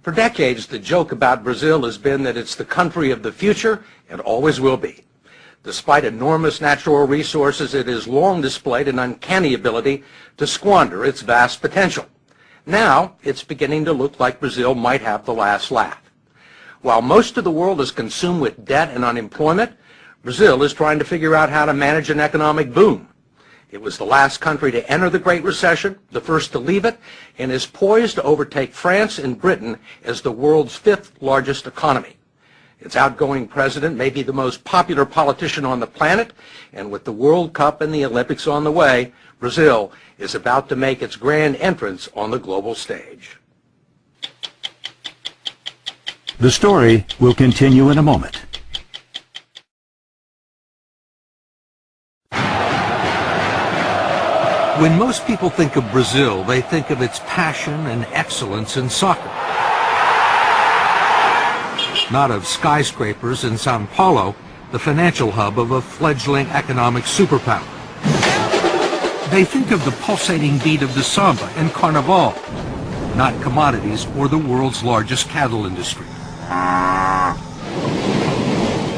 For decades, the joke about Brazil has been that it's the country of the future and always will be. Despite enormous natural resources, it has long displayed an uncanny ability to squander its vast potential. Now, it's beginning to look like Brazil might have the last laugh. While most of the world is consumed with debt and unemployment, Brazil is trying to figure out how to manage an economic boom. It was the last country to enter the Great Recession, the first to leave it, and is poised to overtake France and Britain as the world's fifth largest economy. Its outgoing president may be the most popular politician on the planet, and with the World Cup and the Olympics on the way, Brazil is about to make its grand entrance on the global stage. The story will continue in a moment. When most people think of Brazil, they think of its passion and excellence in soccer. Not of skyscrapers in Sao Paulo, the financial hub of a fledgling economic superpower. They think of the pulsating beat of the samba and carnival, not commodities or the world's largest cattle industry.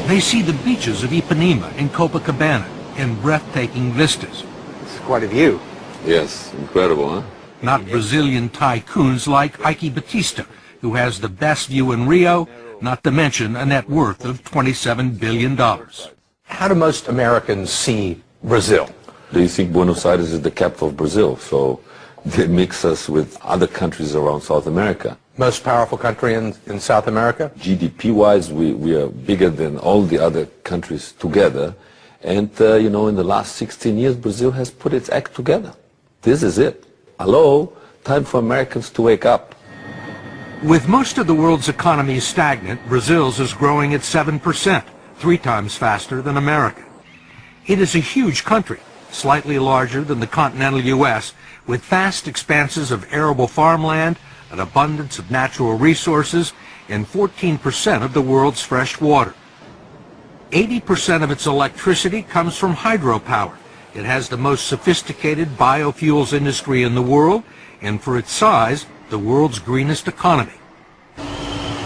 They see the beaches of Ipanema and Copacabana and breathtaking vistas. It's quite a view. Yes, incredible, huh? Not Brazilian tycoons like Ike Batista, who has the best view in Rio, not to mention a net worth of $27 billion. How do most Americans see Brazil? They think Buenos Aires is the capital of Brazil, so they mix us with other countries around South America. Most powerful country in South America? GDP-wise, we are bigger than all the other countries together. And, you know, in the last 16 years, Brazil has put its act together. This is it. Hello, time for Americans to wake up. With most of the world's economy stagnant, Brazil's is growing at 7%, 3 times faster than America. It is a huge country, slightly larger than the continental U.S., with vast expanses of arable farmland, an abundance of natural resources, and 14% of the world's fresh water. 80% of its electricity comes from hydropower. It has the most sophisticated biofuels industry in the world, and for its size, the world's greenest economy.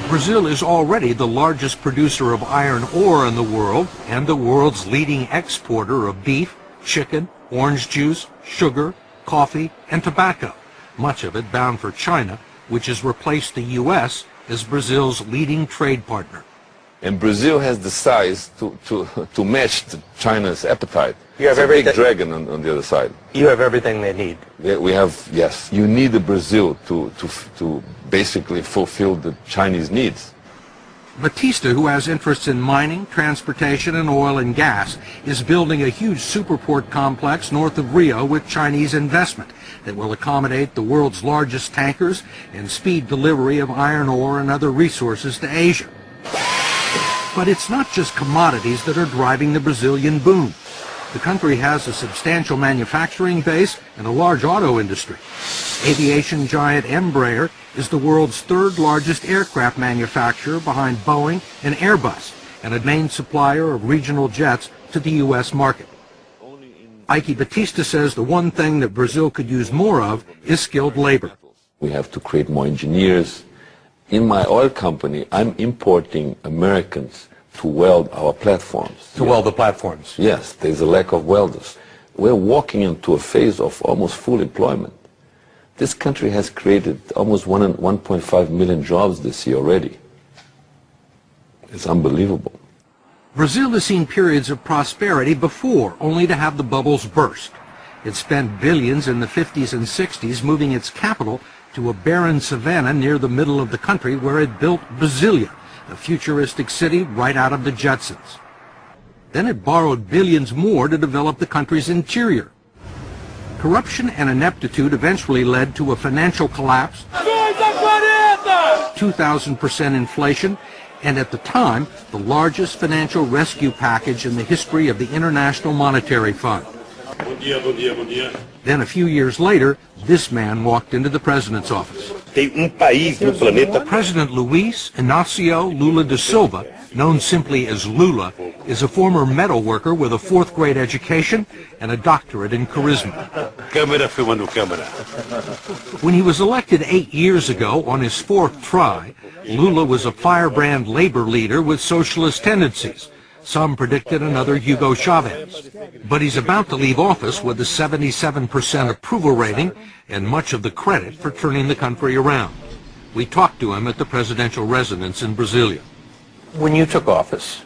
Brazil is already the largest producer of iron ore in the world and the world's leading exporter of beef, chicken, orange juice, sugar, coffee, and tobacco, much of it bound for China, which has replaced the U.S. as Brazil's leading trade partner. And Brazil has the size to match China's appetite. You have it's a big everything. dragon on the other side. You have everything they need. Yeah, we have, yes. You need a Brazil to basically fulfill the Chinese needs. Batista, who has interests in mining, transportation, and oil and gas, is building a huge superport complex north of Rio with Chinese investment that will accommodate the world's largest tankers and speed delivery of iron ore and other resources to Asia. But it's not just commodities that are driving the Brazilian boom. The country has a substantial manufacturing base and a large auto industry. Aviation giant Embraer is the world's third largest aircraft manufacturer behind Boeing and Airbus, and a main supplier of regional jets to the U.S. market. Ike Batista says the one thing that Brazil could use more of is skilled labor. We have to create more engineers. In my oil company, I'm importing Americans to weld our platforms. To weld the platforms? Yes, there's a lack of welders. We're walking into a phase of almost full employment. This country has created almost 1.5 million jobs this year already. It's unbelievable. Brazil has seen periods of prosperity before, only to have the bubbles burst. It spent billions in the 50s and 60s moving its capital to a barren savanna near the middle of the country where it built Brasilia, a futuristic city right out of the Jetsons. Then it borrowed billions more to develop the country's interior. Corruption and ineptitude eventually led to a financial collapse, 2,000% inflation, and at the time, the largest financial rescue package in the history of the International Monetary Fund. Then a few years later, this man walked into the president's office. President Luiz Inácio Lula da Silva, known simply as Lula, is a former metal worker with a 4th grade education and a doctorate in charisma. When he was elected 8 years ago on his 4th try, Lula was a firebrand labor leader with socialist tendencies. Some predicted another Hugo Chavez. But he's about to leave office with a 77% approval rating and much of the credit for turning the country around. We talked to him at the presidential residence in Brasilia. When you took office,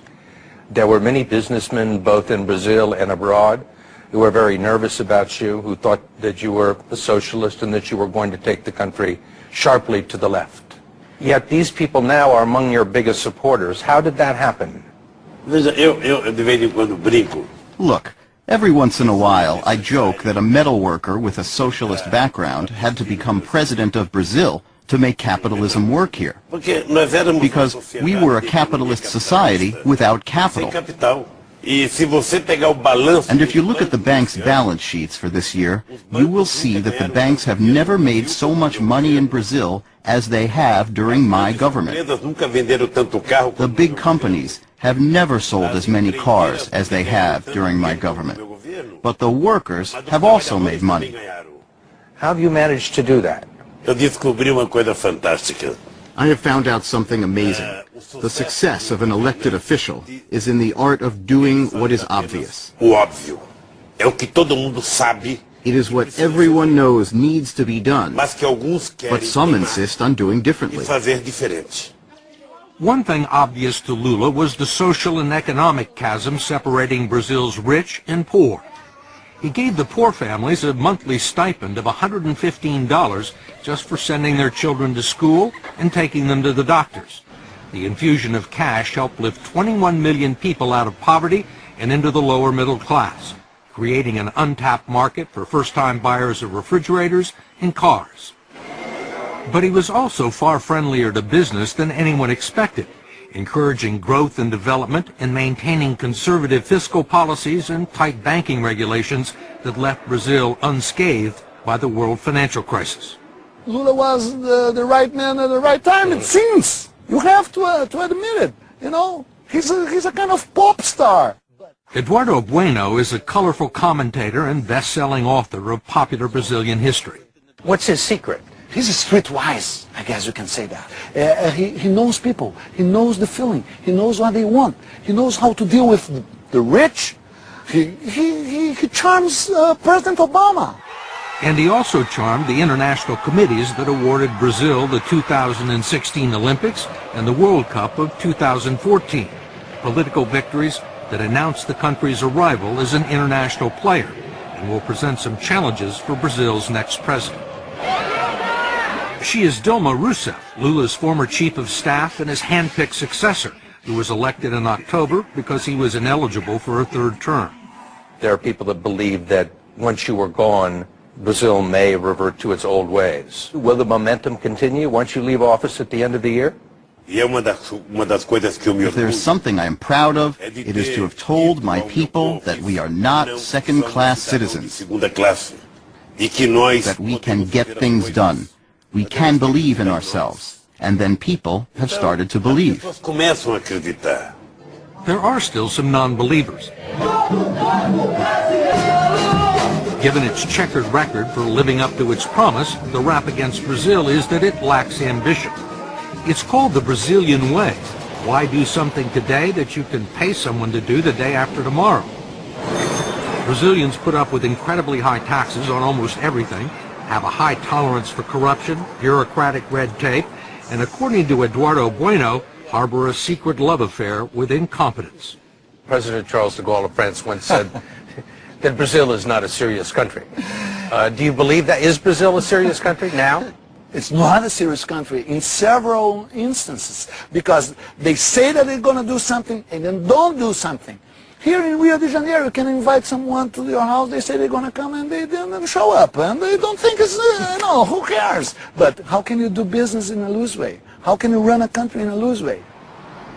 there were many businessmen both in Brazil and abroad who were very nervous about you, who thought that you were a socialist and that you were going to take the country sharply to the left. Yet these people now are among your biggest supporters. How did that happen? Look, every once in a while I joke that a metal worker with a socialist background had to become president of Brazil to make capitalism work here. Because we were a capitalist society without capital. And if you look at the bank's balance sheets for this year, you will see that the banks have never made so much money in Brazil as they have during my government. The big companies have never sold as many cars as they have during my government. But the workers have also made money. How have you managed to do that? I have found out something amazing. The success of an elected official is in the art of doing what is obvious. It is what everyone knows needs to be done, but some insist on doing differently. One thing obvious to Lula was the social and economic chasm separating Brazil's rich and poor. He gave the poor families a monthly stipend of $115 just for sending their children to school and taking them to the doctors. The infusion of cash helped lift 21 million people out of poverty and into the lower middle class, creating an untapped market for first-time buyers of refrigerators and cars. But he was also far friendlier to business than anyone expected, encouraging growth and development and maintaining conservative fiscal policies and tight banking regulations that left Brazil unscathed by the world financial crisis. Lula was the right man at the right time, it seems. You have to admit it. You know, he's a kind of pop star. Eduardo Bueno is a colorful commentator and best-selling author of popular Brazilian history. What's his secret? He's streetwise, I guess you can say that. He knows people. He knows the feeling. He knows what they want. He knows how to deal with the rich. He charms President Obama. And he also charmed the international committees that awarded Brazil the 2016 Olympics and the World Cup of 2014, political victories that announced the country's arrival as an international player and will present some challenges for Brazil's next president. She is Dilma Rousseff, Lula's former chief of staff and his hand-picked successor, who was elected in October because he was ineligible for a third term. There are people that believe that once you are gone, Brazil may revert to its old ways. Will the momentum continue once you leave office at the end of the year? If there's something I am proud of, it is to have told my people that we are not second-class citizens, that we can get things done. We can believe in ourselves, and then people have started to believe. There are still some non-believers. Given its checkered record for living up to its promise, the rap against Brazil is that it lacks ambition. It's called the Brazilian way. Why do something today that you can pay someone to do the day after tomorrow? Brazilians put up with incredibly high taxes on almost everything, have a high tolerance for corruption, bureaucratic red tape, and according to Eduardo Bueno, harbor a secret love affair with incompetence. President Charles de Gaulle of France once said that Brazil is not a serious country. Do you believe that? Is Brazil a serious country now? It's not a serious country in several instances because they say that they're going to do something and then don't do something. Here in Rio de Janeiro, you can invite someone to your house, they say they're going to come and they don't show up and they don't think it's, who cares? But how can you do business in a loose way? How can you run a country in a loose way?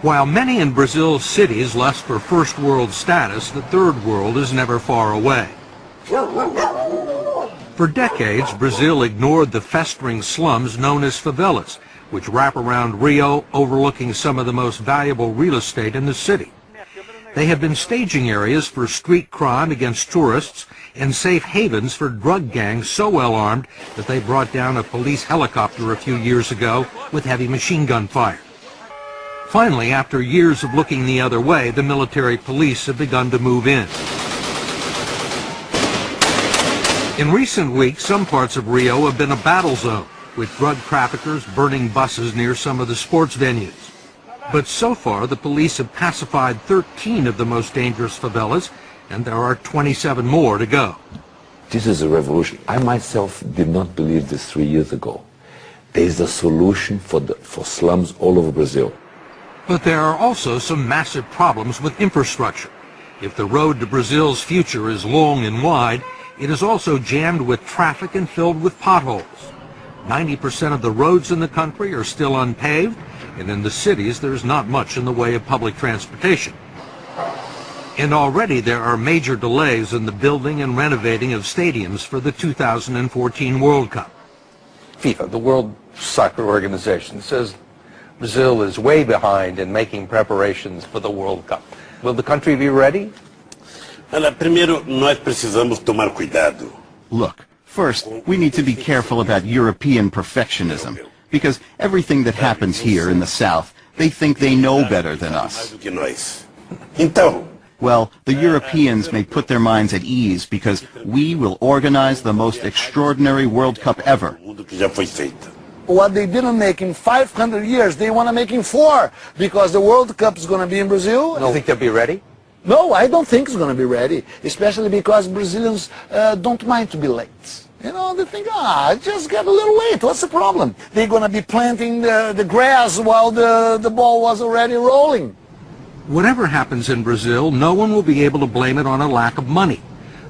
While many in Brazil's cities lust for first world status, the third world is never far away. For decades, Brazil ignored the festering slums known as favelas, which wrap around Rio, overlooking some of the most valuable real estate in the city. They have been staging areas for street crime against tourists and safe havens for drug gangs so well armed that they brought down a police helicopter a few years ago with heavy machine gun fire. Finally, after years of looking the other way, the military police have begun to move in. In recent weeks, some parts of Rio have been a battle zone, with drug traffickers burning buses near some of the sports venues. But so far, the police have pacified 13 of the most dangerous favelas, and there are 27 more to go. This is a revolution. I myself did not believe this 3 years ago. There is a solution for slums all over Brazil. But there are also some massive problems with infrastructure. If the road to Brazil's future is long and wide, it is also jammed with traffic and filled with potholes. 90% of the roads in the country are still unpaved, and in the cities there's not much in the way of public transportation. And already there are major delays in the building and renovating of stadiums for the 2014 World Cup. FIFA, the World Soccer Organization, says Brazil is way behind in making preparations for the World Cup. Will the country be ready? Primeiro, nós precisamos tomar cuidado. Look, first, we need to be careful about European perfectionism, because everything that happens here in the South, they think they know better than us. Então, Well, the Europeans may put their minds at ease because we will organize the most extraordinary World Cup ever. tudo que já foi feito. What they didn't make in 500 years, they want to make in 4, because the World Cup is going to be in Brazil. Do you think they'll be ready? No, I don't think it's going to be ready, especially because Brazilians don't mind to be late. You know, they think, just get a little late, what's the problem? They're going to be planting the grass while the ball was already rolling. Whatever happens in Brazil, no one will be able to blame it on a lack of money.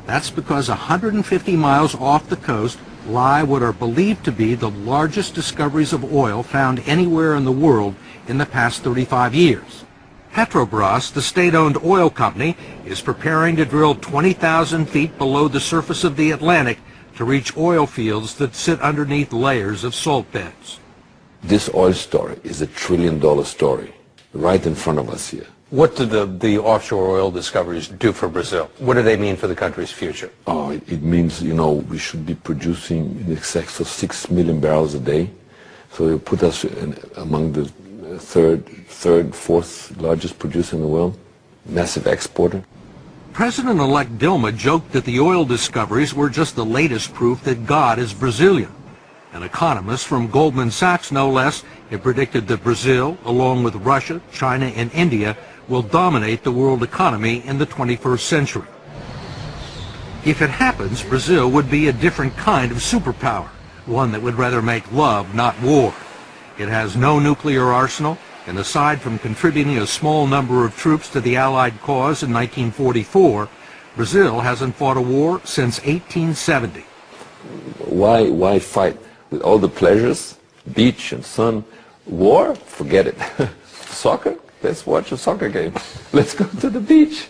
That's because 150 miles off the coast lie what are believed to be the largest discoveries of oil found anywhere in the world in the past 35 years. Petrobras, the state-owned oil company, is preparing to drill 20,000 feet below the surface of the Atlantic to reach oil fields that sit underneath layers of salt beds. This oil story is $1 trillion story right in front of us here. What do the offshore oil discoveries do for Brazil? What do they mean for the country's future? Oh, it means, you know, we should be producing in excess of 6 million barrels a day. So it put us among the third, fourth largest producer in the world, massive exporter. President-elect Dilma joked that the oil discoveries were just the latest proof that God is Brazilian. An economist from Goldman Sachs, no less, had predicted that Brazil, along with Russia, China, and India, will dominate the world economy in the 21st century. If it happens, Brazil would be a different kind of superpower, one that would rather make love, not war. It has no nuclear arsenal, and aside from contributing a small number of troops to the Allied cause in 1944, Brazil hasn't fought a war since 1870. Why fight? With all the pleasures, beach and sun, war, forget it. Soccer? Let's watch a soccer game. Let's go to the beach.